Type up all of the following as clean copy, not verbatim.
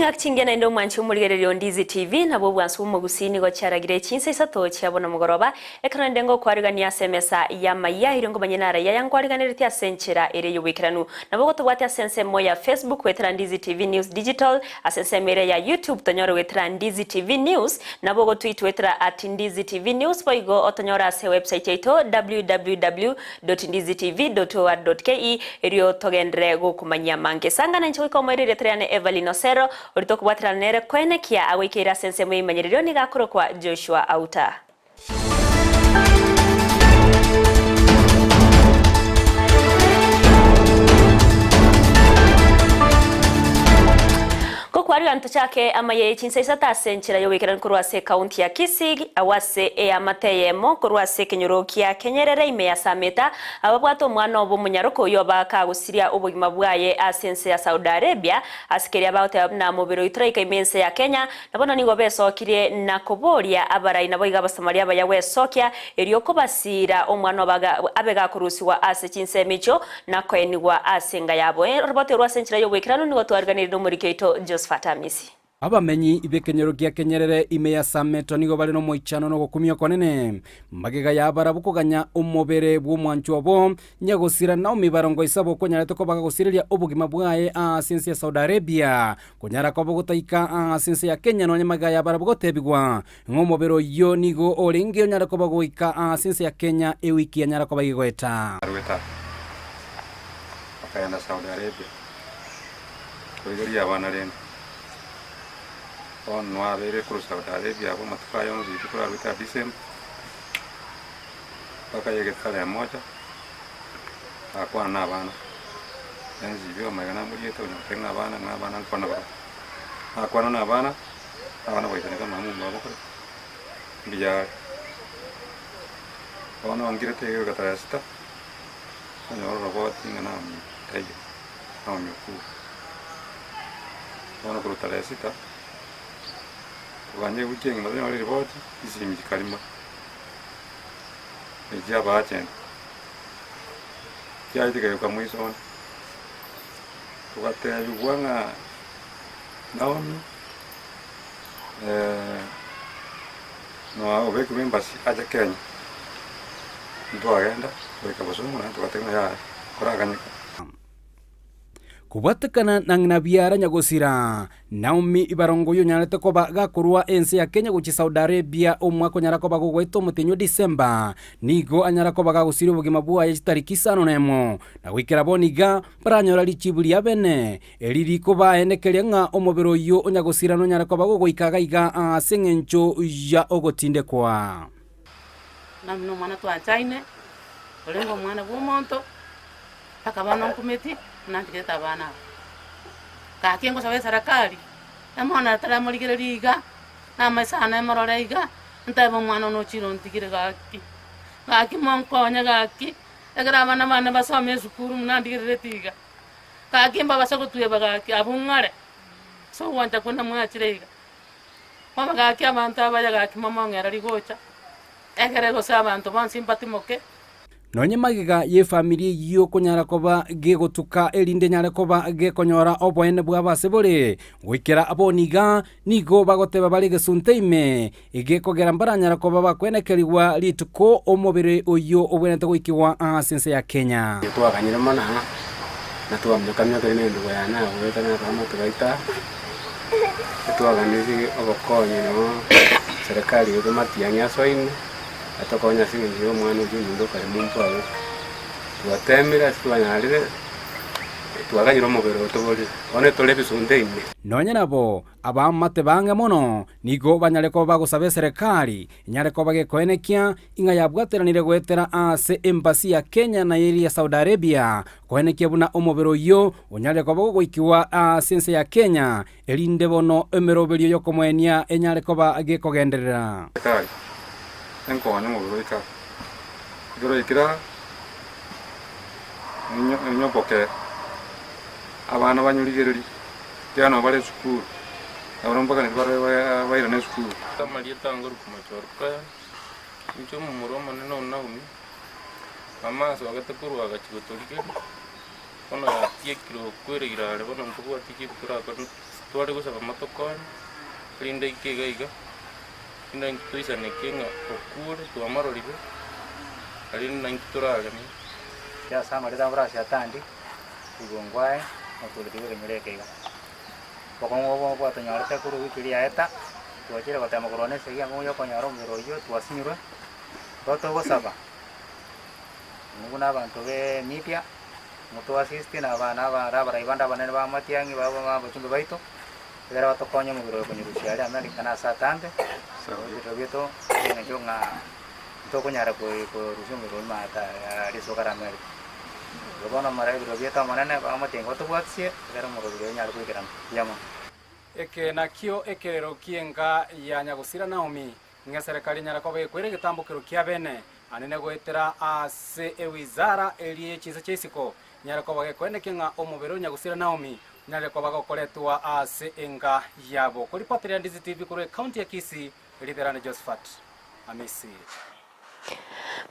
Chingak chingena ndo mwanchi umurigererio Ndizi TV nabo bwansu umugusini go cyaragire Chinsa Isato cyabona mugoroba ekana ndengo kwarigania semesa ya Amayia irongo manyenara ya yangwariganiriti asenchera ere yubikiranu nabo go tubwate asense moya Facebook wetera Ndizi TV News Digital asense mere ya YouTube tonyoro wetera Ndizi TV News nabo go tweet wetera @Ndizi TV News boigo otonyora se website yeto www.ndizitv.or.ke erio togendre go kumanya mange sangana nchiko komerire triane Everline Osero urito kubwatira nere kwenekia awikira sense mwimanyiriryo ni gakuru kwa Joshua Auta. Kwari antachake Amayia Chinsa Isato asenchera yobekera kurwase county ya Kisii awase e amateyemo kurwase kenyurokia kenyerere ime ya sameta ababwato mwana obo munyaroko yoba kagusiria ubugima bwaye asense ya Saudi Arabia asikeria baute na mobiro itraika imense ya Kenya nabona nigo besokire na koboria abarai nabo igaba Samaria bayawe sokia erioko basira omwana obaga abega kurusiwa ase Chinsa micho na kwenigwa asenga yabo robote rwasenchera yobekera nigo twarganirira muri keito Josephat Misi. Abamenyi ibekenyero gya kenyerere ime ya sameto nigo bali no moichano no gukumya konene magega yabara bukuganya umubere bw'umwanchu obo nyagosira na umibarongo isabo konyarete ko bagagosiriria ubugima bwaye asense ya Saudi Arabia konyara ko bugutaika asense ya Kenya no nyamaga yabara bugotebigwa ng'omubero yo nigo oringe nyara ko bagoika asense ya Kenya ewiki ya nyara ko bagigweta akayana Saudi Arabia koigeria abana rene on wabere kuru Saudi Arabia abo matukayo nzi kura ruta December bakayege kale moja akwa na bana enzi bio magana muri eto na bana kwana bara akwa na bana abana boitene kama mungu abo kure biya ona angire te ga tasta ona robot ngana tayo na myoku ona kuru tasta wanye ujengi mazina wale riboti isi mjikalima ejia baachen kia itika yuka mwiso on tukate yuguanga Naomi no obeku membasi aja Kenya ntu agenda weka basumu na tukatengwa ya kuraganyika kubatekana nangna biara nyagosira Naomi ibarongo yo nyarete ko bagakurwa ense ya Kenya guchi Saudi Arabia omwako nyarako bagogweto mutenyo December nigo anyarako bagagusira ubugima bwa ya tariki 5 na wikira boniga baranyora lichibuli abene eliri ko baenekeria nga omobero yo onyagosira no nyarako bagogoikaga iga asengencho ya ogotinde kwa namno mwana twa China olengo mwana bw'omonto akabana nkumeti nantiketa bana kakengo sawe sarakali amona tara muligere liga na masana morore iga ntabo mwana no chiro ntikire gaki monko nya gaki egara bana basome sukuru munandigere tiga kakimba basagotuye bagaki abungare so wanta kuna mwachirega mama gaki abantu abaja gaki mama ngera ligocha egere go sabantu ban simpati moke nonye magiga ye family yo konyara koba gegotuka elinde nyare koba gekonyora obwene bwa basebore gwikira aboniga nigo bagoteba bali gesunteime igekogera mbaranyara koba bakwenekeriwa lituko omobere oyo obwenete gwikiwa asense ya Kenya twaganyira mana na twamyokamya kene ndo yana wetana kama tugaita twaganiri obokonye no serikali yo matianya soine atakonya singiyo mwana ujundo kare muntu abo twatemera twanyarire twaganyira omobero tobori one tole bisunde nonye nabo abamate bange mono nigo banyareko bagosabe serikali nyareko bagekoenekia inga yabwateranire gwetera ase embassy ya Kenya na eri ya Saudi Arabia koenekia buna omobero yo onyareko bagoikiwa asense ya Kenya elinde bono emeroberio yo komwenia enyareko bagekogenderera enko anya mubiroika biroikira nyoboke abana banyuligereri cyano bale school abarombaga ni bare na school tamali tangoro kumachorka nicho mumuroma neno naumi mama so agatakuru agachigotolike ona tie kilo kwere irale bona mpuwa tiki kura twari gusaba matokon rinde ikigaiga inda tuisa nekinga okure tuamaroribe ari nankiturale ni ya sama de tambra sia tandi igongwae motulitiwe kenyurekeiga pokongo bo tonyarete kuru wikiri aeta tuachire gotema korone segia ngoyo konyaro miroyo twasinyurwe roto gosaba nuguna abantu be media mutu assist na bana bara ibanda banene ba matiangi baba bachumbe baito era batokonya mugiro konyirushia ari America na satande so bito ngejo nga to konyara ko rushumbe ro mata ari sokara America gobona mara biro bito manene ba matengo to bwatsie era mugiro nyara ko kiran yama eke nakio ekerero kienga ya nyagusira Naomi nga serikali nyara ko bekwere gitambukiro kia bene anene gwetera ase ewizara elie chisa chisiko nyara ko bagekwene kinga omubero nyagusira Naomi nyare ko bagokoletwa ase enga yabo ko ripotera Ndizi TV kure county ya Kisii Liberane Josephat Amisi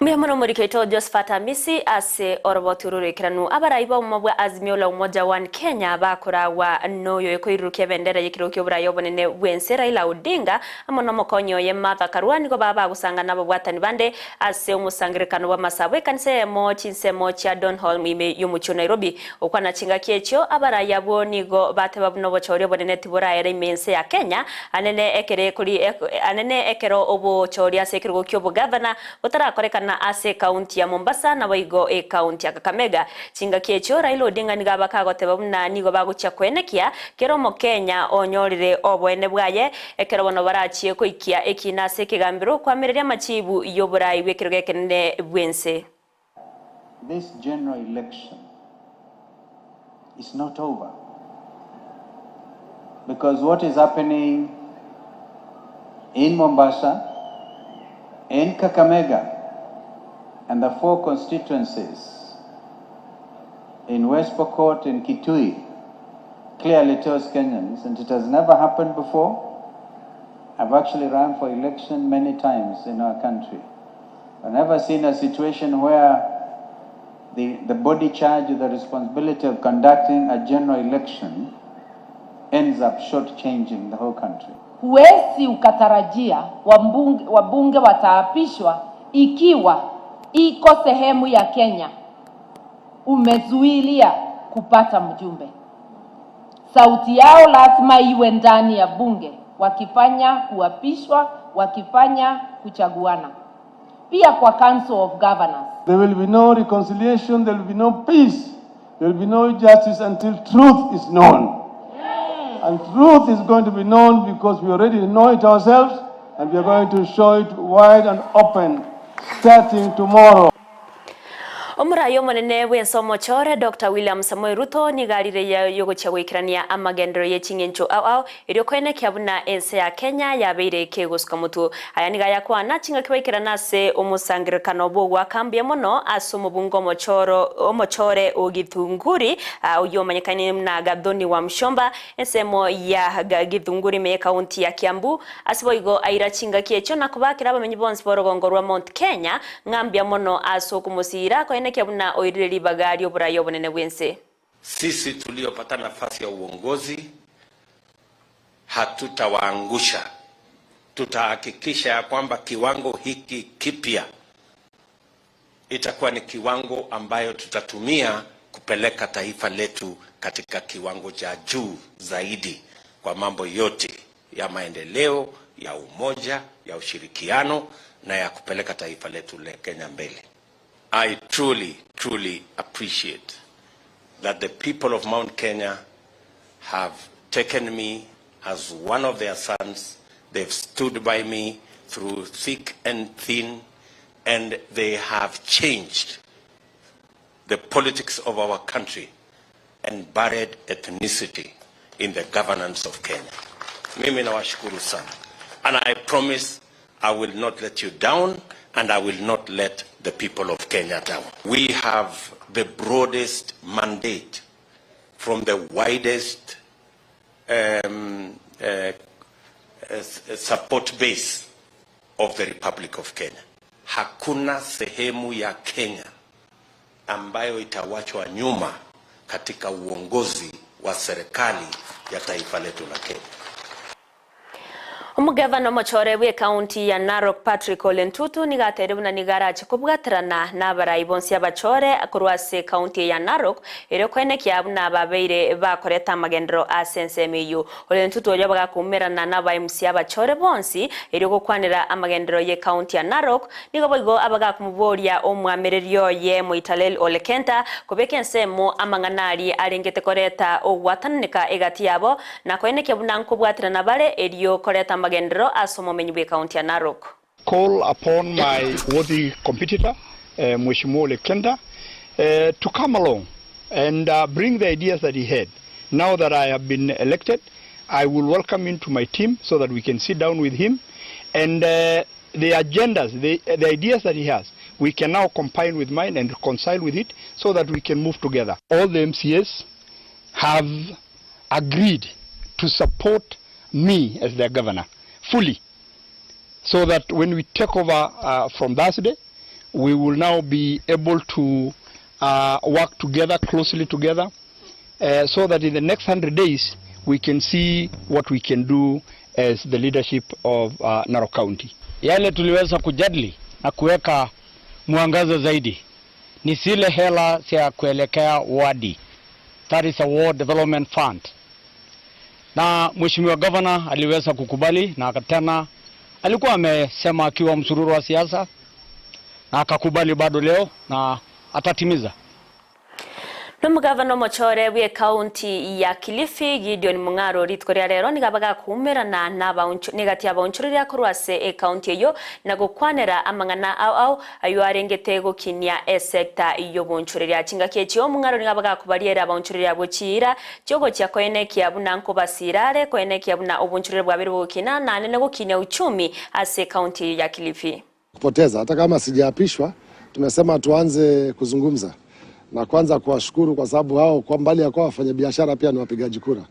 Mwemono muriketo Josephat Amisi ase oroboturure kiranu abaraiba umabwa azimio la umoja wa Kenya bakora wa noyo ekoiruke bendera yikirokyo burayo bonene wensera ila Odinga amono mokonyo ye Martha Karua niko baba gusanga nabo bwatani bande ase umusangirikano wa Masabwe kanse mo chinsemo cha Donholm ime yumucho Nairobi okwana chinga kiecho abaraya bo nigo bateba buno bochoryo bonene tibura ere mense ya Kenya anene ekere kuri anene ekero obo choria sekirokyo bo governor utara korekana ase county ya Mombasa na waigo county ya Kakamega chinga kiecho Raila Odinga niga bakagoteba buna nigo bagucha kwenekia kero mo Kenya onyorire obwene bwaye ekero bono barachie koikia ekina se kigambiro kwamereria machibu yoburai wekirwe kenene bwense. This general election is not over, because what is happening in Mombasa, in Kakamega, and the 4 constituencies in West Pokot and Kitui clearly tells Kenyans, and it has never happened before. I've actually run for election many times in our country. I've never seen a situation where the body charged with the responsibility of conducting a general election ends up shortchanging the whole country. Huwezi ukatarajia wabunge wataapishwa ikiwa iko sehemu ya Kenya umezuilia kupata mjumbe. Sauti yao lazima iwe ndani ya bunge wakifanya kuapishwa, wakifanya kuchaguana. Pia kwa Council of Governors. There will be no reconciliation, there will be no peace, there will be no justice until truth is known. And truth is going to be known because we already know it ourselves, and we are going to show it wide and open starting tomorrow. Omurayo monene wensomo chore Dr. William Samoei Ruto nigarire ya yogochagwikirania amagendero yechingencho au irio kwene kyabuna ense ya Kenya yabeire keguska mutu aya niga yakwana chinga kibaikirana se umusangirikano bwo wa kambi mono asumu bungo omochore ogithunguri uyomanyekane na Gadhoni wa Mshomba ensemo ya Githunguri me county ya Kiambu asiboigo aira chinga kiecho na kubakira abamenyi bonse borogongorwa Mount Kenya ngambia mono asokumusira kwa kiabuna oirili bagari oburayo bonene bwense. Sisi tuliopata nafasi ya uongozi hatutawaangusha. Tutahakikisha ya kwamba kiwango hiki kipya itakuwa ni kiwango ambayo tutatumia kupeleka taifa letu katika kiwango cha juu zaidi kwa mambo yote ya maendeleo, ya umoja, ya ushirikiano na ya kupeleka taifa letu le Kenya mbele. I truly appreciate that the people of Mount Kenya have taken me as one of their sons. They've stood by me through thick and thin, and they have changed the politics of our country and buried ethnicity in the governance of Kenya. Mimi nawashukuru sana. And I promise I will not let you down, and I will not let the people of Kenya down. We have the broadest mandate from the widest support base of the Republic of Kenya. Hakuna sehemu ya Kenya ambayo itawachwa nyuma katika uongozi wa serikali ya taifa letu la Kenya. Umugavana Mochore we county ya Narok Patrick Ole Ntutu nigatere buna nigaraje kubwaterana n'abarayi bonsi y'abachore akurwase county ya Narok ero kwene kyabuna ababeire bakoreta amagendero asensemiyu Ole Ntutu oyo bagakumerana n'aba MC y'abachore bonsi ero gukwanira amagendero ye county ya Narok nigo boigo abagakumuboria omwamereryo ye mu Italel Ole Kenta kubekensemo amanganari arengete koreta ogwataneka egati yabo na kwene kyabuna nkubwaterana bare eriyo koreta magendero asomomenyi bwe county ya Narok. Call upon my worthy competitor, Mheshimiwa Ole Kenta, to come along and bring the ideas that he had. Now that I have been elected, I will welcome him to my team so that we can sit down with him. And the agendas, the ideas that he has, we can now combine with mine and reconcile with it so that we can move together. All the MCAs have agreed to support me as their governor fully, so that when we take over from Thursday, we will now be able to work together, closely together, so that in the next 100 days we can see what we can do as the leadership of Narok County. Yale tuliweza kujadili na kuweka mwangaza zaidi ni zile hela za kuelekea wadi, that is a ward development fund. Na Mheshimiwa Governor aliweza kukubali na tena alikuwa amesema akiwa msururu wa siasa na akakubali bado leo na atatimiza. N'umugavana Mochore we county ya Kilifi Gideon Mungaro ritkorya rero nigabaga kumerana n'abaunchu negati abaunchurira kurwase county yo nagokwanera amangana au ayo arengete gokinya sector iyo bunchurira kinga kyecho Mungaro nigabaga kubariera abaunchurira bukira cyogo cyakoene kyabuna nko basirare koene kyabuna ubunchurira bwabiri bukina nane nagokinya uchumi ase county ya Kilifi. Kupoteza hata kama sijaapishwa tumesema tuanze kuzungumza. Na kwanza kuwashukuru kwa sababu hao kwa mbali ya kwa wafanya biashara pia ni wapigaji kura.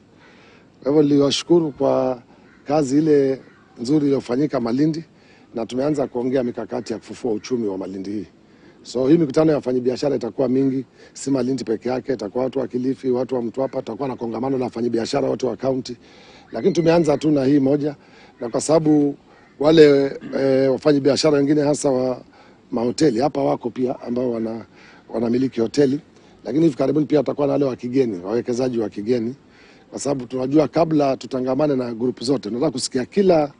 Kwa hivyo niliwashukuru kwa kazi ile nzuri iliyofanyika Malindi na tumeanza kuongea mikakati ya kufufua uchumi wa Malindi hii. So hii mikutano ya wafanyabiashara itakuwa mingi, si Malindi peke yake, itakuwa watu wa Kilifi, watu wa Mtwapa, tutakuwa na kongamano la wafanyabiashara wote wa county. Lakini tumeanza tu na hii moja na kwa sababu wale wafanyabiashara wengine hasa wa mahoteli hapa wako pia ambao wanamiliki hoteli, lakini hivi karibuni pia tutakuwa na wale wa kigeni, wawekezaji wa kigeni, kwa sababu tunajua kabla tutangamane na group zote tunataka kusikia kila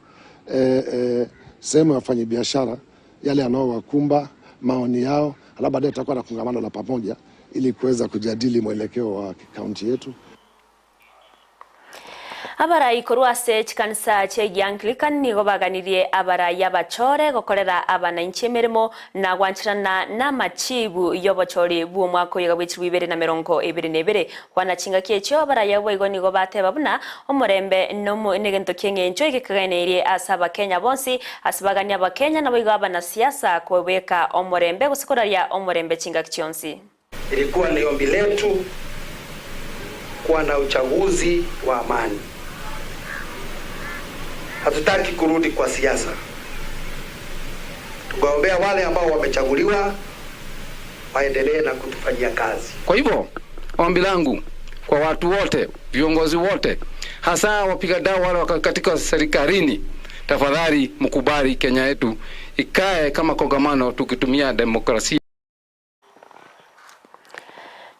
sehemu ya wafanyabiashara yale yanayowakumba, maoni yao, alafu baadaye tutakuwa na kongamano la pamoja ili kuweza kujadili mwelekeo wa kaunti yetu. Abarayi kurwase chikanisa che Anglican nigo baganiriye abarayi abachore gokorera abananchi emirimo na gwanchirana n'amachibu y'obochori bw'umwaka w'ibiri kwana chinga kyecho abarayi abo nigo bateba buna omurembe no negento kyengencho igikaganirie asaba Kenya bonsi asibagania abakenya nabo igabana siasa kwebeka omurembe gusikoraria omurembe chinga kyonsi. Ilikuwa ni ombi letu kuwa na uchaguzi wa amani. Hatutaki kurudi kwa siasa. Tugaombea wale ambao wamechaguliwa waendelee na kutufanyia kazi. Kwa hivyo ombi langu kwa watu wote, viongozi wote, hasa wapiga dau wale katika serikalini, tafadhali mkubali Kenya yetu ikae kama kongamano tukitumia demokrasia.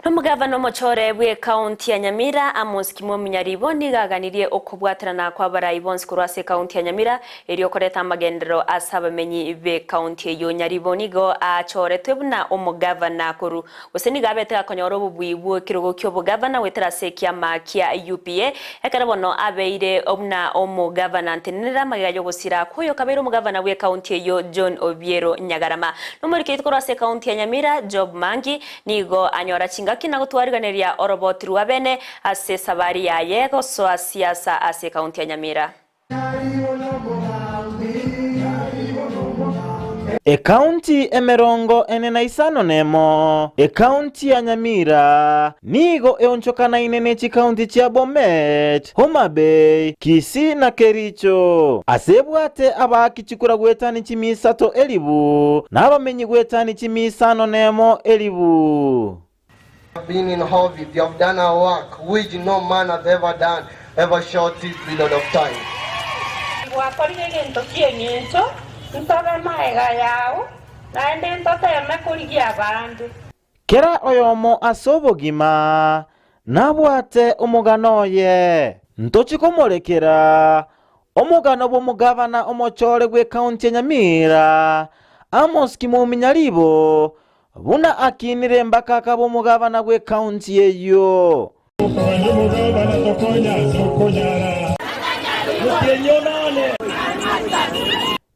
N'umugavana Mochore we county ya Nyamira Amos Kimomunyaribo nigaganirie okubwaterana kwa barayi bonsi kurwase county ya Nyamira eri okoreta amagendero asabamenyi be county yo Nyaribo nigo achore twebuna omugavana kuru useni gabete akonyoro bubwibu kirogo kyo bugavana weterase kyama kya UPA ekarabono abeire omna omugavana ntenera magayo gusira koyo kabero omugavana we county yo John Obiero Nyagarama nomurike kurwase county ya Nyamira Job Mangi nigo anyora chinga kina gutwariganiria orobotiru abene ase sabari ya yego so siasa ase county ya Nyamira. County emerongo enena isano nemo county ya Nyamira nigo eonchokana inene chi county cha Bomet Homa Bay Kisii na Kericho asebwate abakichikura gwetani chimisato elibu nabamenyi gwetani chimisano nemo elibu. Been in Hovi, they have done our work which no man has ever done. ever short period of time. Kera oyomo asobogima nabwate omugano ye ntochikomolekera omugano bw'omugabana omochole gwe county ya Nyamira Amos Kimuminyalibo buna akinire mbakaka bw'omugabana gwe county eyo.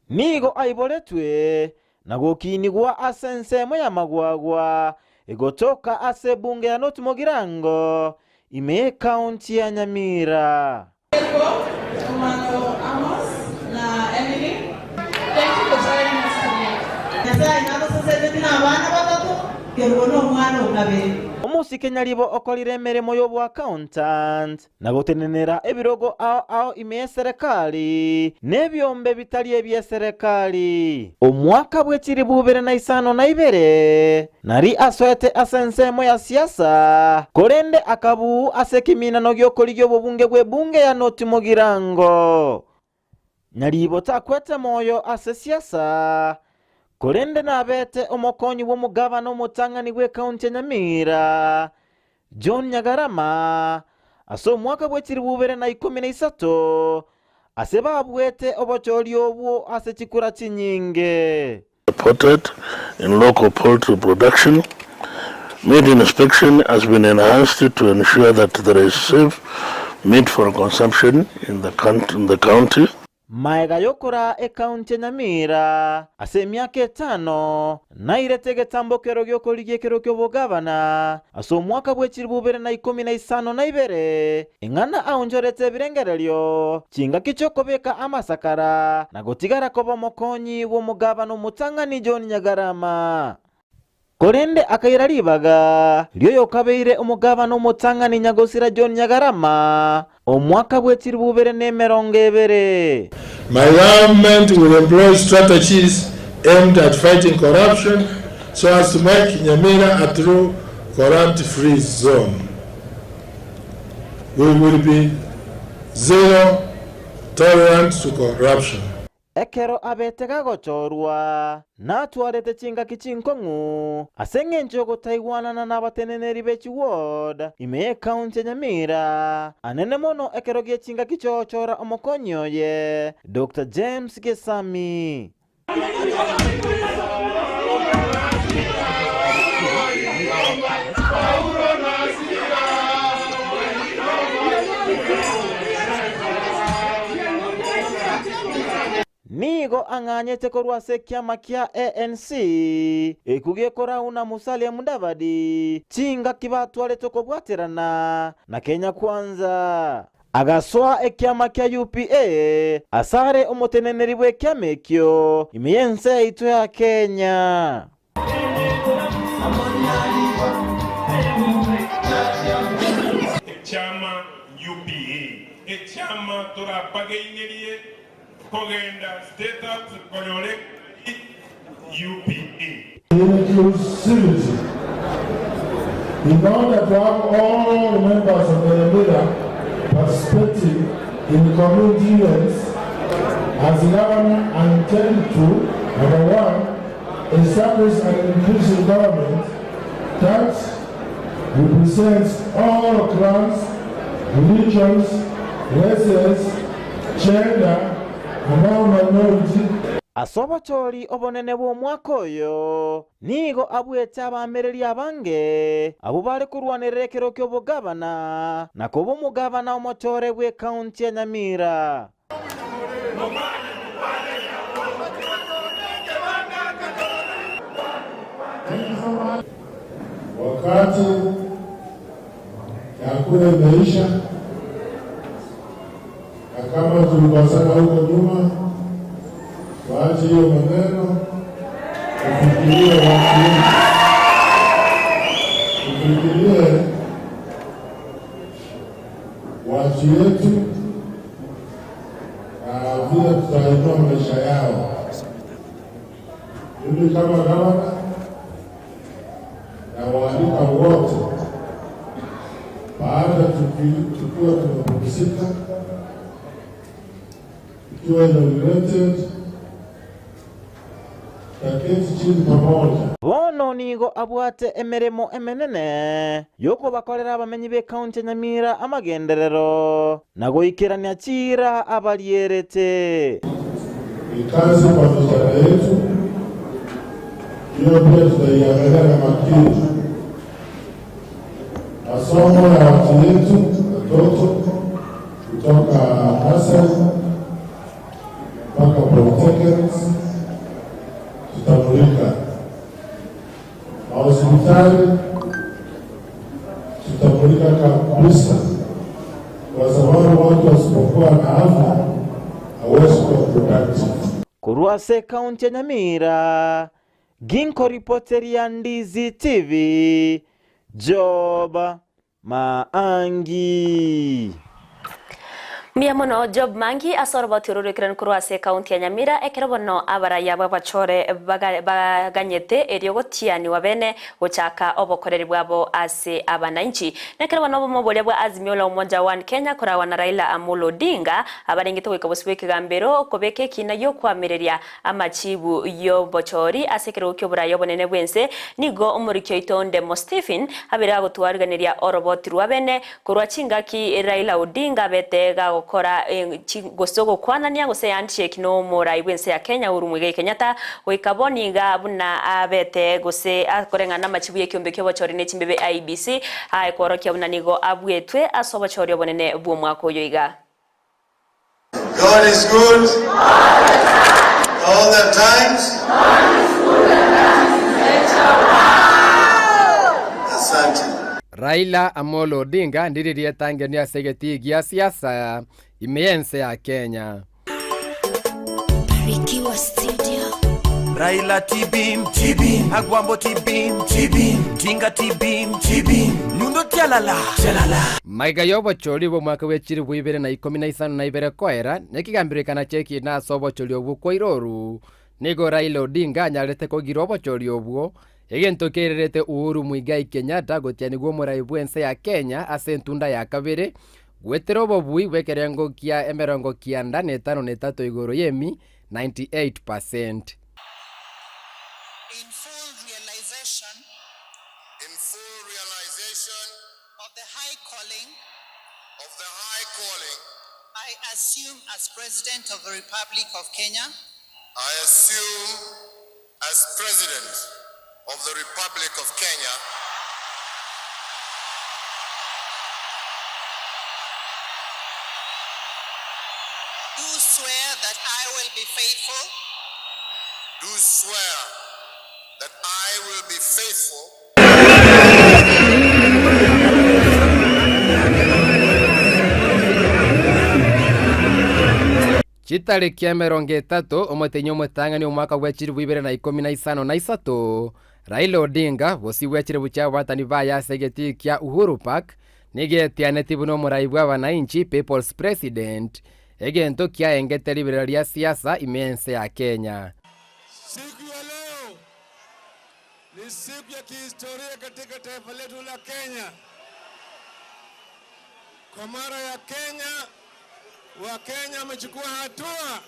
Nigo aiboletwe nagokinigwa asensemo ya magwagwa egotoka ase bunge ya North Mogirango ime county ya Nyamira. Amos na Emily, thank you for joining us today. Nasa inado society na abana batatu keruno mwana ukabiri. Omusike Nyalibo okolire emirimo y'obwa accountant nagotenenera ebirogo ao ime serikali n'ebyombe bitali ebye serikali. Omwaka bw'ekiri 2052 nari aswete asensemo ya siasa korende akabu asekimina n'ogyokoli gy'obubunge bw'ebunge ya North Mogirango. Nyalibo takwete moyo ase siasa korende nabete omokonyi w'omugabana omutangani gwe county ya Nyamira John Nyagarama ase omwaka bw'ekiri 2013 ase babwete obocholi obwo ase chikura chinyinge. Supported in local poultry production. Meat inspection has been enhanced to ensure that there is safe meat for consumption in the county. Maega yokora county ya Nyamira ase myaka 5 nairete getambokero gyokoli gyekero ky'obugabana ase omwaka bw'ekiri 2015 engana aonjorete ebirengereryo kinga kichokobeka amasakara nagotigara koba omokonyi bw'omugabana omutangani John Nyagarama. Korende akaira libaga lyo yokabeire omugabana omutangani Nyagosira John Nyagarama omwaka bw'ekiri 2020. My government will employ strategies aimed at fighting corruption so as to make Nyamira a true corrupt-free zone. We will be zero tolerance to corruption. Ekero abetega gochorwa natwarete chinga kichinkongu aseng'encho gotaiwanana n'abateneneri b'echiward ime county ya Nyamira anene mono ekero gyechinga kichochora omokonyo ye Dr. James Gesami. Nigo anganyete korwase kiama kia ANC ekugekora una Musalia Mudavadi chinga kibatwale tokobwaterana na Kenya Kwanza agaswa ekiama kia UPA asare omoteneneri bwe kiama ekyo imiyense ito ya Kenya. Chama UPA chama torapageinerie kogenda state up konyole UPA. Inclusivity. In order to have all members of the Nyamira participating in community events, as the governor intend to, number one, establish an inclusive government that represents all clans, religions, races, gender, and all minorities. Asobocholi obonene bw'omwaka oyo nigo abwete abamereri abange abo bali kurwanirira ekiro ky'obugabana nako b'omugabana omochore bwe county ya Nyamira. Wakati chakula imeisha na kama tulikosana huko nyuma, waache hiyo maneno, ufikirie watu yetu na vile tutainua maisha yao. Mimi kama gavana na waalika wote baada tukiwa tunapumzika, ikiwa inaugurated, taketi chini pamoja. Bono nigo abwate emeremo emenene yoko bakorera abamenyi be county Nyamira amagenderero na goikirania chira abalierete. Ikazi kwa vijana yetu, hiyo pia tutaiangalia na makini. Masomo ya watu yetu, watoto kutoka nursery mpaka polytechnics tutamulika. Hospitali tutamulika kabisa, kwa sababu watu wasipokuwa na afya hawezi kuwa productive. Kuruase county ya Nyamira, Ginko reporteri ya Ndizi TV, Job Maangi. Miamono Job Mangi asorba tiruru kiran kurwase county ya Nyamira ekerobono abaraya babachore baganyete eriogotiani wabene gochaka obokoreri bwabo ase abananchi nekerobono bomobolia bwa Azimio la Umoja One Kenya kurawa na Raila Amolo Odinga abarengete gwikabosibwe kigambero kobeke kinayo kwamireria amachibu yo bochori ase kerokyo burayo bonene bwense nigo umurikyo itonde Mo Stephen abira gotwariganiria oroboti rwabene kurwa chingaki Raila Odinga betega kora gosogo kwanania gose handshake no morai bwense ya Kenya urumwege Kenyatta goikaboniga buna abete gose akorenga na machibuye kyombe kyo bachori ne chimbebe IBC ai korokia buna nigo abwetwe asobachori bonene bwo mwako yoiga. God is good all the times. Asante. Raila Amolo Odinga ndiririe Tanzania segeti gia siasa imeyense ya Kenya. Rikiwa studio. Raila tibim, Agwambo tibim, Tinga tibim, Nundo chalala. Maiga yobo choli bo mwaka wechiri bwibere na 15 na ibere koera nekigambirikana cheki na sobo choli obwo kwa iroru nigo Raila Odinga nyarete ko girobo choli obwo egentokererete Uhuru Muigai Kenyatta gotiani gwo murai bwense ya Kenya ase ntunda ya kabere gweterobo bui wekerengo kia emerongo kianda netano netato igoro yemi 98%. In full realization of the high calling I assume as President of the Republic of Kenya. I assume as President of the Republic of Kenya. Do swear that I will be faithful. Do swear that I will be faithful. Chitari kia meronge tato omotenyo motangani umwaka wechiri bwibere na 15 na Isato Raila Odinga bosi wechiri bucha watani baya segeti kia Uhuru Park nige tianeti buno murai bwa wananchi People's President egento kia engete liberalia siasa imense ya Kenya. Siku ya leo ni siku ya kihistoria katika taifa letu la Kenya. Kwa mara ya Kenya, Wakenya wamechukua hatua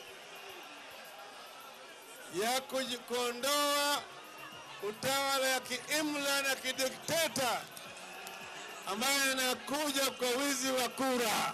ya kuondoa utawala ya kiimla na kidikteta ambayo inakuja kwa wizi wa kura.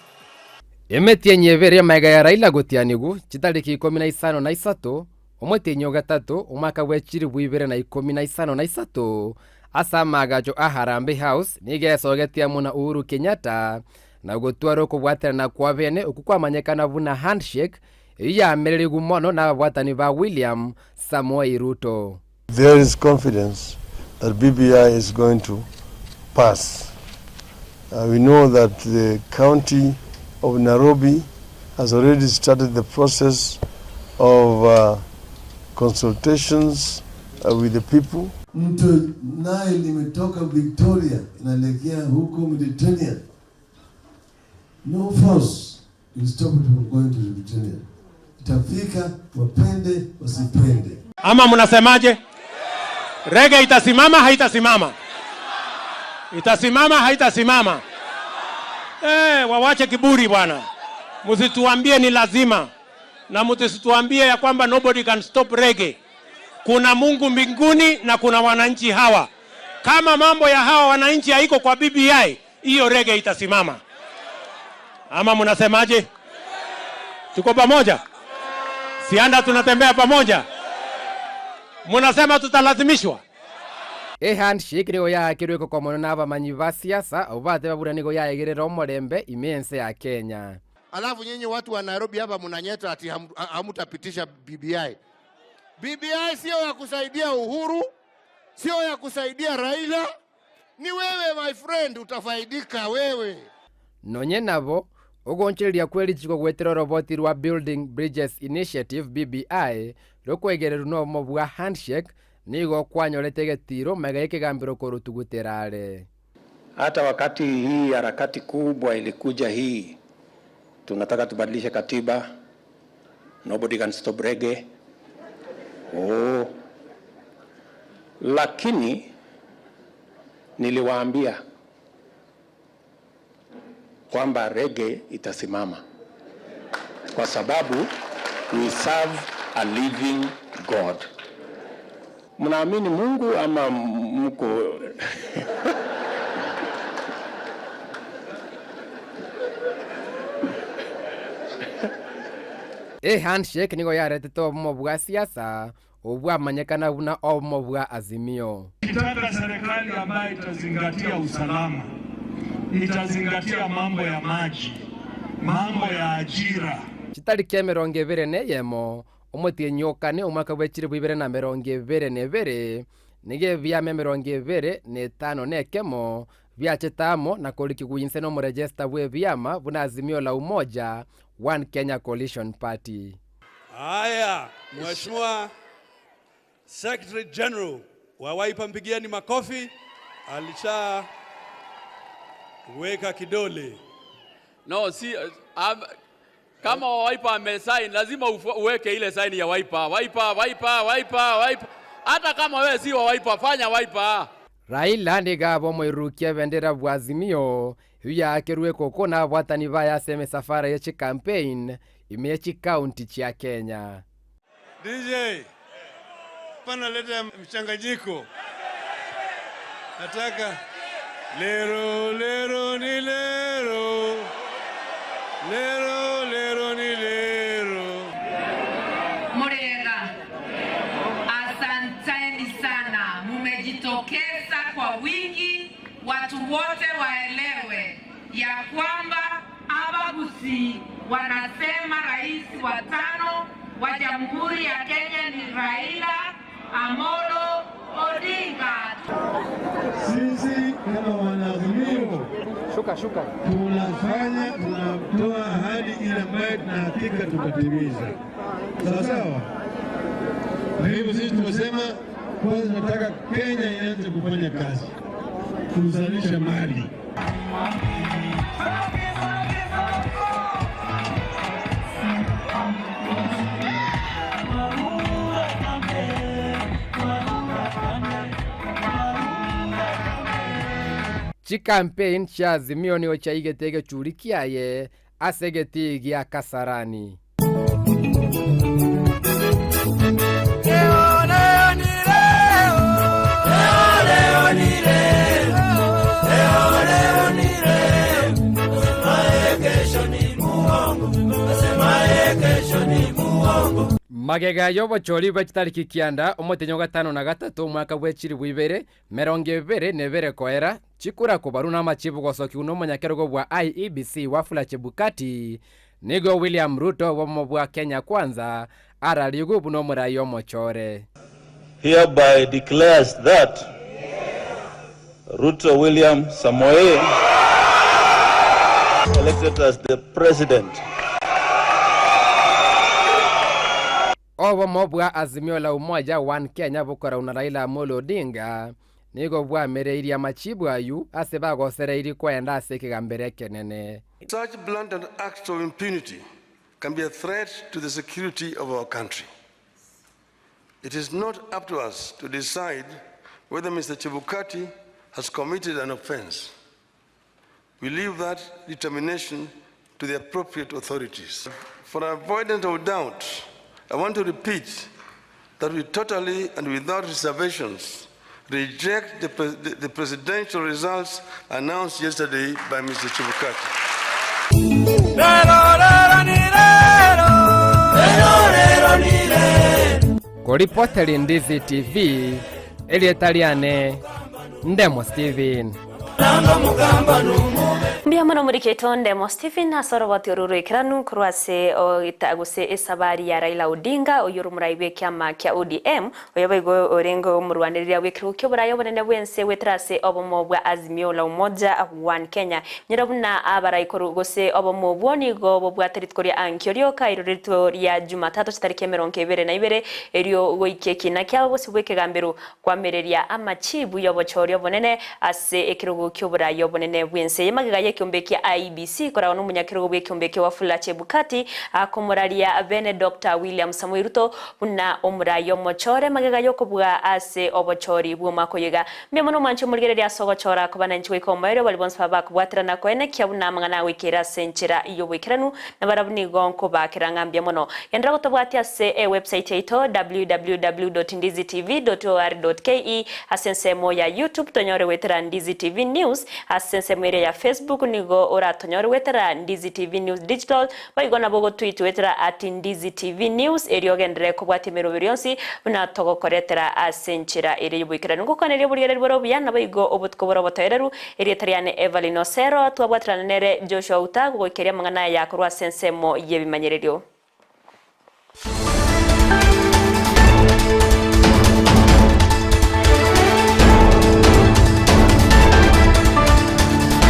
Emetie nyeveria maiga ya Raila gotianigu chitariki 15 na Isato omotenyo gatatu umwaka wechiri bwibere na 15 na Isato asa magajo aharambe house nigesogetia muna Uhuru Kenyatta na gotwaro kubwaterana kwa bene ukukwamanyekana buna handshake iya mereri gumono na bwatani ba William Samoei Ruto. There is confidence that BBI is going to pass. We know that the county of Nairobi has already started the process of consultations with the people. Mto Nile imetoka Victoria inaelekea huko Mediterranean. No force will stop it from going to the Mediterranean. Itafika wapende wasipende. Ama mnasemaje? Rege itasimama haitasimama? Itasimama haitasimama? Wawache kiburi bwana. Msituambie ni lazima. Na msituambie ya kwamba nobody can stop reggae. Kuna Mungu mbinguni na kuna wananchi hawa. Kama mambo ya hawa wananchi haiko kwa BBI, hiyo reggae itasimama. Ama mnasemaje? Tuko pamoja? Sianda tunatembea pamoja? Mnasema tutalazimishwa? handshake nigo yakirwe ko komono na abamanyi ba siasa obate babura nigo yaegerera omorembe imense ya Kenya. Alafu nyinyi watu wa Nairobi hapa mnanyeta ati hamutapitisha BBI. BBI sio ya kusaidia Uhuru, sio ya kusaidia Raila. Ni wewe my friend utafaidika wewe. Nonye nabo ogoncheria kweli chiko gwetera roboti rwa Building Bridges Initiative BBI rokwegerera no mobwa handshake nigo kwanyorete getiro mega kigambiro korutuguterare. Hata wakati hii harakati kubwa ilikuja hii, tunataka tubadilishe katiba, nobody can stop reggae. Lakini niliwaambia kwamba reggae itasimama kwa sababu we serve a living God. Mnaamini Mungu ama mko? Handshake nigo yarete to mobwa siasa obwa manyekana buna mobwa Azimio. Kitaka serikali ambayo itazingatia usalama, itazingatia mambo ya maji, mambo ya ajira. Chitariki 20 omotie nyokane omwaka w'ekiri 2022 nige byame 25 nekemo byachetamo na kolikiguinse no murejesta bwe byama buna Azimio la Umoja One Kenya Coalition Party. Haya, Mheshimiwa Secretary General wa Wiper, mpigieni makofi. Alisha weka kidole. No, si kama Wiper amesign lazima uweke ile sign ya Wiper. Wiper. Hata kama wewe si wa Wiper, fanya Wiper. Raila ndigabo mwirukia bendera bwa Azimio yakerwe koko na bwatani baya seme safari ya campaign imechi county cha Kenya. DJ pana leta mchanganyiko. Nataka lero ni lero. Lero ni lero. Murega, asanteni sana, mumejitokeza kwa wingi. Watu wote waelewe ya kwamba Abagusi wanasema rais wa 5 wa Jamhuri ya Kenya ni Raila Amolo Odinga. Sisi kama wanaazimio tunatoa ahadi ile ambayo tunahakika tutatimiza. Sawa. Kwa hivyo sisi tumesema kwanza tunataka Kenya ianze kufanya kazi, kuzalisha mali. Campaign cha Azimio niyo chaigetege churikiaye asegeti gya Kasarani. Magega yobo choli bachitariki kianda omotenyo 5 na 3 mwaka bwechiri bwibere 2022 koera chikura kubaruna machibu gosoki uno monyakero bwa IEBC wafula Chebukati nigo William Ruto womo bwa Kenya Kwanza araligu buno murayo mochore. Hereby declares that Ruto William Samoei elected as the president. Obo mobwa Azimio la Umoja One Kenya bukora una Raila Amolo Odinga nigo bwa mereiria machibu ayu aseba sereiri kwenda sekigambere kenene. Such blatant acts of impunity can be a threat to the security of our country. It is not up to us to decide whether Mr. Chebukati has committed an offense. we leave that determination to the appropriate authorities. For avoidance of doubt, I want to repeat that we totally and without reservations reject the presidential results announced yesterday by Mr. Chebukati. Kuripoteri Ndizi TV, Elietaliane, Ndemo Steven. Mbia mano muri ketonde mo Stephen asoro wati oruru ikranu kurwase o itaguse isabari ya Raila Odinga oyuru muraibe kyama kya ODM oyabayigo orengo murwanirira wekru kyoburayo bonene bwense wetrase obomo bwa Azimio la Umoja One Kenya nyirabuna abarayikoro gose obomo bwonigo bwa teritoria ankyorio kairorito ya Jumatatu tariki 22 eriyo goikeki na kyabo bose bwekegambero kwamereria amachibu yobochorio bonene ase ekirugo kyoburayo bonene bwense yemagigaye kyombeki IBC korawo n'umunyakirugo bw'ekyombeki wa Fula Chebukati akomuraria bene Dr. William Samuel Ruto buna omurayo mochore magigayo kubwa ase obochori bw'umakoyega mbemono mancho murigereria sogochora kubana nchwe komoero balibonse baba kubwatirana kwene kyabuna mangana wikira senchira iyo wikiranu na barabuni gonko bakiranga mbemono yendra gutobwati ase website yaito www.ndizitv.or.ke asensemo ya YouTube tonyore wetera Ndizi TV News asensemo ya Facebook nigo oratonyore wetera Ndizi TV News Digital bayigona bogo tweet wetera @Ndizi TV News eriogendere kubwati merobirionsi buna togo koretera asenchira ere yubikira nuko kanere buriyere borobiyana bayigo obutko botoyereru erietariane Everline Osero twabwatranere Joshua Auta gokeria mangana ya kurwa sensemo yebimanyererio